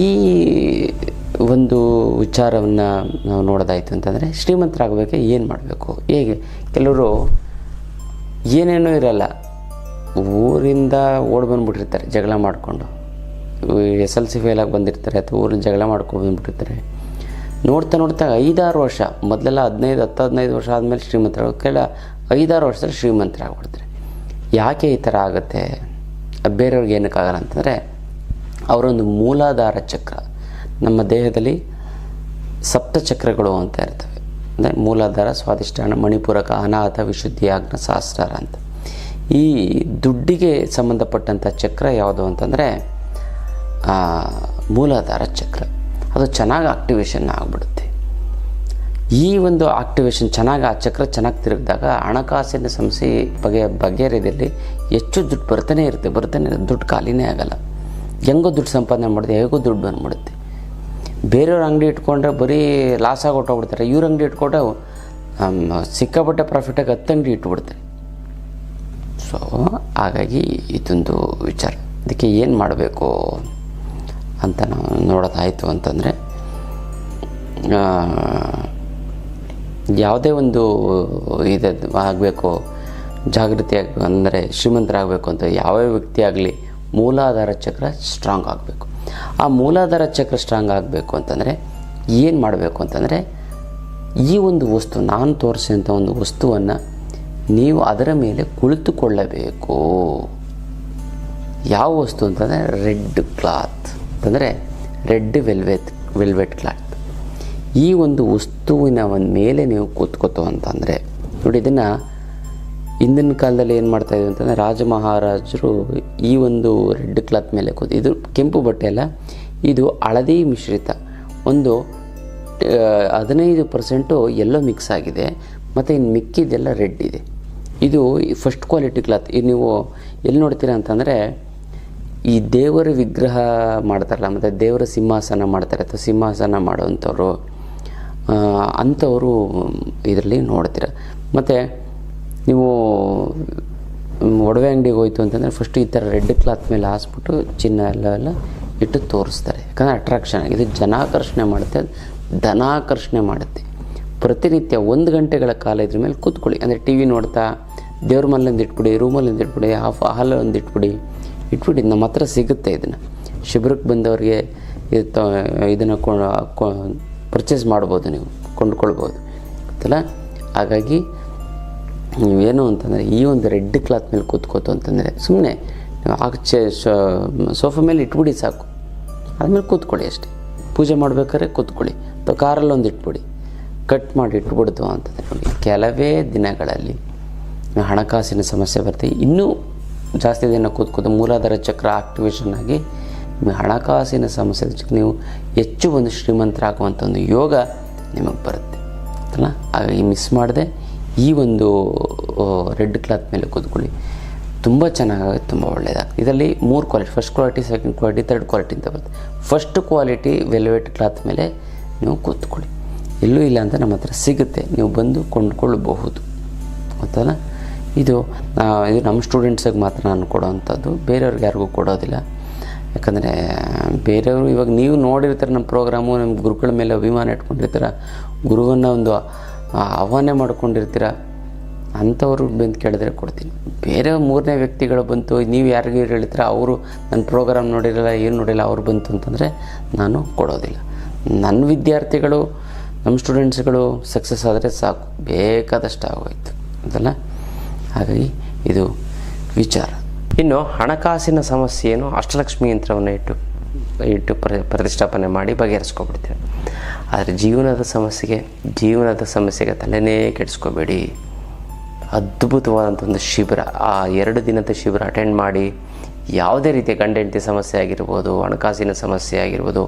Speaker 1: ಈ ಒಂದು ವಿಚಾರವನ್ನು ನಾವು ನೋಡೋದಾಯಿತು ಅಂತಂದರೆ, ಶ್ರೀಮಂತರಾಗಬೇಕು ಏನು ಮಾಡಬೇಕು, ಹೇಗೆ? ಕೆಲವರು ಏನೇನೂ ಇರಲ್ಲ, ಊರಿಂದ ಓಡಿ ಬಂದುಬಿಟ್ಟಿರ್ತಾರೆ ಜಗಳ ಮಾಡಿಕೊಂಡು. SLC ಫೇಲಾಗಿ ಬಂದಿರ್ತಾರೆ ಅಥವಾ ಊರಿಂದ ಜಗಳ ಮಾಡ್ಕೊಂಡು ಬಂದುಬಿಟ್ಟಿರ್ತಾರೆ. ನೋಡ್ತಾ 5-6 ವರ್ಷ, ಮೊದಲೆಲ್ಲ 15 ವರ್ಷ ಆದಮೇಲೆ ಶ್ರೀಮಂತರಾಗೋದು, ಕೆಲ 5-6 ವರ್ಷದಲ್ಲಿ ಶ್ರೀಮಂತರಾಗ್ಬಿಡ್ತಾರೆ. ಯಾಕೆ ಈ ಥರ ಆಗುತ್ತೆ? ಬೇರೆಯವ್ರಿಗೆ ಏನಕ್ಕಾಗಲ್ಲ ಅಂತಂದರೆ, ಅವರೊಂದು ಮೂಲಾಧಾರ ಚಕ್ರ, ನಮ್ಮ ದೇಹದಲ್ಲಿ ಸಪ್ತಚಕ್ರಗಳು ಅಂತ ಇರ್ತವೆ. ಅಂದರೆ ಮೂಲಾಧಾರ, ಸ್ವಾಧಿಷ್ಠಾನ, ಮಣಿಪೂರಕ, ಅನಾಹತ, ವಿಶುದ್ಧಿ, ಆಜ್ಞ, ಸಹಸ್ರಾರ ಅಂತ. ಈ ದುಡ್ಡಿಗೆ ಸಂಬಂಧಪಟ್ಟಂಥ ಚಕ್ರ ಯಾವುದು ಅಂತಂದರೆ ಮೂಲಾಧಾರ ಚಕ್ರ. ಅದು ಚೆನ್ನಾಗಿ ಆಕ್ಟಿವೇಶನ್ ಆಗಿಬಿಡುತ್ತೆ. ಈ ಒಂದು ಆಕ್ಟಿವೇಶನ್ ಚೆನ್ನಾಗಿ, ಆ ಚಕ್ರ ಚೆನ್ನಾಗಿ ತಿರುಗಿದಾಗ ಹಣಕಾಸಿನ ಸಮಸ್ಯೆ ಬಗೆಹರಿದಲ್ಲಿ ಹೆಚ್ಚು ದುಡ್ಡು ಬರ್ತಾನೆ ಇರುತ್ತೆ. ದುಡ್ಡು ಖಾಲಿನೇ ಆಗಲ್ಲ. ಹೆಂಗೋ ದುಡ್ಡು ಸಂಪಾದನೆ ಮಾಡಿದೆ, ಹೇಗೋ ದುಡ್ಡು ಬಂದ್ಬಿಡುತ್ತೆ. ಬೇರೆಯವ್ರ ಅಂಗಡಿ ಇಟ್ಕೊಂಡ್ರೆ ಬರೀ ಲಾಸ್ ಆಗಿ ಹೊಟ್ಟೋಗ್ಬಿಡ್ತಾರೆ. ಇವ್ರ ಅಂಗಡಿ ಇಟ್ಕೊಂಡ್ರೆ ಸಿಕ್ಕಾಪಟ್ಟೆ ಪ್ರಾಫಿಟಾಗಿ 10 ಅಂಗಡಿ ಇಟ್ಬಿಡ್ತಾರೆ. ಸೊ ಹಾಗಾಗಿ ಇದೊಂದು ವಿಚಾರ. ಅದಕ್ಕೆ ಏನು ಮಾಡಬೇಕು ಅಂತ ನಾವು ನೋಡೋದಾಯಿತು ಅಂತಂದರೆ, ಯಾವುದೇ ಒಂದು ಆಗಬೇಕು, ಜಾಗೃತಿ ಆಗಬೇಕು ಅಂದರೆ, ಶ್ರೀಮಂತರಾಗಬೇಕು ಅಂತ ಯಾವ್ಯಾವ ವ್ಯಕ್ತಿ ಆಗಲಿ ಮೂಲಾಧಾರ ಚಕ್ರ ಸ್ಟ್ರಾಂಗ್ ಆಗಬೇಕು. ಆ ಮೂಲಾಧಾರ ಚಕ್ರ ಸ್ಟ್ರಾಂಗ್ ಆಗಬೇಕು ಅಂತಂದರೆ ಏನು ಮಾಡಬೇಕು ಅಂತಂದರೆ, ಈ ಒಂದು ವಸ್ತು, ನಾನು ತೋರಿಸಿದಂಥ ಒಂದು ವಸ್ತುವನ್ನು ನೀವು ಅದರ ಮೇಲೆ ಕುಳಿತುಕೊಳ್ಳಬೇಕು. ಯಾವ ವಸ್ತು ಅಂತಂದರೆ ರೆಡ್ ಕ್ಲಾತ್, ಅಂತಂದರೆ ರೆಡ್ ವೆಲ್ವೆಟ್ ಕ್ಲಾತ್. ಈ ಒಂದು ವಸ್ತುವಿನ ಒಂದು ಮೇಲೆ ನೀವು ಕೂತ್ಕೋತು ಅಂತಂದರೆ, ನೋಡಿ, ಇದನ್ನು ಹಿಂದಿನ ಕಾಲದಲ್ಲಿ ಏನು ಮಾಡ್ತಾಯಿದ್ವಿ ಅಂತಂದರೆ, ರಾಜ ಮಹಾರಾಜರು ಈ ಒಂದು ರೆಡ್ ಕ್ಲಾತ್ ಮೇಲೆ ಇದು ಕೆಂಪು ಬಟ್ಟೆ ಅಲ್ಲ, ಇದು ಹಳದಿ ಮಿಶ್ರಿತ, ಒಂದು 15% ಎಲ್ಲೋ ಮಿಕ್ಸ್ ಆಗಿದೆ, ಮತ್ತು ಇನ್ನು ಮಿಕ್ಕಿದೆಲ್ಲ ರೆಡ್ ಇದೆ. ಇದು ಫಸ್ಟ್ ಕ್ವಾಲಿಟಿ ಕ್ಲಾತ್. ಇದು ನೀವು ಎಲ್ಲಿ ನೋಡ್ತೀರಾ ಅಂತಂದರೆ, ಈ ದೇವರ ವಿಗ್ರಹ ಮಾಡ್ತಾರಲ್ಲ, ಮತ್ತು ದೇವರ ಸಿಂಹಾಸನ ಮಾಡ್ತಾರೆ ಅಥವಾ ಸಿಂಹಾಸನ ಮಾಡೋವಂಥವ್ರು, ಅಂಥವರು ಇದರಲ್ಲಿ ನೋಡ್ತೀರ. ಮತ್ತು ನೀವು ಒಡವೆ ಅಂಗಡಿಗೆ ಹೋಯ್ತು ಅಂತಂದರೆ ಫಸ್ಟು ಈ ಥರ ರೆಡ್ ಕ್ಲಾತ್ ಮೇಲೆ ಹಾಸ್ಬಿಟ್ಟು ಚಿನ್ನ ಎಲ್ಲ ಇಟ್ಟು ತೋರಿಸ್ತಾರೆ. ಯಾಕಂದರೆ ಅಟ್ರಾಕ್ಷನ್, ಇದು ಜನಾಕರ್ಷಣೆ ಮಾಡುತ್ತೆ, ಧನಾಕರ್ಷಣೆ ಮಾಡುತ್ತೆ. ಪ್ರತಿನಿತ್ಯ 1 ಗಂಟೆಗಳ ಕಾಲ ಇದ್ರ ಮೇಲೆ ಕೂತ್ಕೊಳ್ಳಿ. ಅಂದರೆ ಟಿ ವಿ ನೋಡ್ತಾ ದೇವ್ರ ಮನೆಯೊಂದು ಇಟ್ಬಿಡಿ, ರೂಮಲ್ಲಿ ಇಟ್ಬಿಡಿ, ಹಾಲೊಂದು ಇಟ್ಬಿಡಿ. ನಮ್ಮ ಹತ್ರ ಸಿಗುತ್ತೆ. ಇದನ್ನು ಶಿಬಿರಕ್ಕೆ ಬಂದವ್ರಿಗೆ ಇದನ್ನು ಪರ್ಚೇಸ್ ಮಾಡ್ಬೋದು, ನೀವು ಕೊಂಡ್ಕೊಳ್ಬೋದು ಗೊತ್ತಲ್ಲ. ಹಾಗಾಗಿ ನೀವೇನು ಅಂತಂದರೆ, ಈ ಒಂದು ರೆಡ್ ಕ್ಲಾತ್ ಮೇಲೆ ಕೂತ್ಕೋತು ಅಂತಂದರೆ ಸುಮ್ಮನೆ ಆಚೆ ಸೋಫಾ ಮೇಲೆ ಇಟ್ಬಿಡಿ ಸಾಕು. ಆದಮೇಲೆ ಕೂತ್ಕೊಳ್ಳಿ ಅಷ್ಟೇ. ಪೂಜೆ ಮಾಡ್ಬೇಕಾದ್ರೆ ಕೂತ್ಕೊಳ್ಳಿ, ಅಥವಾ ಕಾರಲ್ಲಿ ಒಂದು ಇಟ್ಬಿಡಿ, ಕಟ್ ಮಾಡಿ ಇಟ್ಬಿಡ್ತು ಅಂತಂದರೆ ನೋಡಿ, ಕೆಲವೇ ದಿನಗಳಲ್ಲಿ ಹಣಕಾಸಿನ ಸಮಸ್ಯೆ ಬರ್ತದೆ. ಇನ್ನೂ ಜಾಸ್ತಿ ದಿನ ಕೂತ್ಕೋದು ಮೂಲಾಧಾರ ಚಕ್ರ ಆಕ್ಟಿವೇಶನ್ ಆಗಿ ಹಣಕಾಸಿನ ಸಮಸ್ಯೆ ನೀವು ಹೆಚ್ಚು ಒಂದು ಶ್ರೀಮಂತರಾಗುವಂಥ ಒಂದು ಯೋಗ ನಿಮಗೆ ಬರುತ್ತೆ ಅಲ್ಲ. ಹಾಗಾಗಿ ಮಿಸ್ ಮಾಡದೆ ಈ ಒಂದು ರೆಡ್ ಕ್ಲಾತ್ ಮೇಲೆ ಕೂತ್ಕೊಳ್ಳಿ, ತುಂಬ ಚೆನ್ನಾಗಾಗುತ್ತೆ, ತುಂಬ ಒಳ್ಳೆಯದಾಗುತ್ತೆ. ಇದರಲ್ಲಿ 3 quality, first quality, second quality, third quality ಅಂತ ಬರುತ್ತೆ. ಫಸ್ಟ್ ಕ್ವಾಲಿಟಿ ವೆಲ್ವೆಟ್ ಕ್ಲಾತ್ ಮೇಲೆ ನೀವು ಕೂತ್ಕೊಳ್ಳಿ. ಎಲ್ಲೂ ಇಲ್ಲ ಅಂತ ನಮ್ಮ ಹತ್ರ ಸಿಗುತ್ತೆ, ನೀವು ಬಂದು ಕೊಂಡ್ಕೊಳ್ಳಬಹುದು ಗೊತ್ತಲ್ಲ. ಇದು ನಮ್ಮ ಸ್ಟೂಡೆಂಟ್ಸಿಗೆ ಮಾತ್ರ ನಾನು ಕೊಡೋವಂಥದ್ದು, ಬೇರೆಯವ್ರಿಗೆ ಯಾರಿಗೂ ಕೊಡೋದಿಲ್ಲ. ಯಾಕಂದರೆ ಬೇರೆಯವರು ಇವಾಗ ನೀವು ನೋಡಿರ್ತಾರೆ ನಮ್ಮ ಪ್ರೋಗ್ರಾಮು, ನಮ್ಮ ಗುರುಗಳ ಮೇಲೆ ಅಭಿಮಾನ ಇಟ್ಕೊಂಡಿರ್ತೀರ, ಗುರುವನ್ನು ಒಂದು ಆಹ್ವಾನ ಮಾಡ್ಕೊಂಡಿರ್ತೀರ, ಅಂಥವ್ರು ಬಂದು ಕೇಳಿದ್ರೆ ಕೊಡ್ತೀನಿ. ಬೇರೆ 3ನೇ ವ್ಯಕ್ತಿಗಳು ಬಂತು, ನೀವು ಯಾರಿಗೂ ಹೇಳ್ತೀರ, ಅವರು ನನ್ನ ಪ್ರೋಗ್ರಾಮ್ ನೋಡಿರಲ್ಲ, ಏನು ನೋಡಿಲ್ಲ, ಅವ್ರು ಬಂತು ಅಂತಂದರೆ ನಾನು ಕೊಡೋದಿಲ್ಲ. ನನ್ನ ವಿದ್ಯಾರ್ಥಿಗಳು, ನಮ್ಮ ಸ್ಟೂಡೆಂಟ್ಸ್ಗಳು ಸಕ್ಸಸ್ ಆದರೆ ಸಾಕು, ಬೇಕಾದಷ್ಟು ಆಗೋಯ್ತು ಅಂತಲ್ಲ. ಹಾಗಾಗಿ ಇದು ವಿಚಾರ. ಇನ್ನು ಹಣಕಾಸಿನ ಸಮಸ್ಯೆಯನ್ನು ಅಷ್ಟಲಕ್ಷ್ಮಿ ಯಂತ್ರವನ್ನು ಇಟ್ಟು ಪ್ರತಿಷ್ಠಾಪನೆ ಮಾಡಿ ಬಗೆಹರಿಸ್ಕೊಬಿಡ್ತೀವಿ. ಆದರೆ ಜೀವನದ ಸಮಸ್ಯೆಗೆ ತಲೆನೇ ಕೆಡಿಸ್ಕೋಬೇಡಿ. ಅದ್ಭುತವಾದಂಥ ಒಂದು ಶಿಬಿರ, ಆ 2 ದಿನದ ಶಿಬಿರ ಅಟೆಂಡ್ ಮಾಡಿ ಯಾವುದೇ ರೀತಿಯ ಗಂಡ ಹೆಂಡತಿ ಸಮಸ್ಯೆ ಆಗಿರ್ಬೋದು, ಹಣಕಾಸಿನ ಸಮಸ್ಯೆ ಆಗಿರ್ಬೋದು,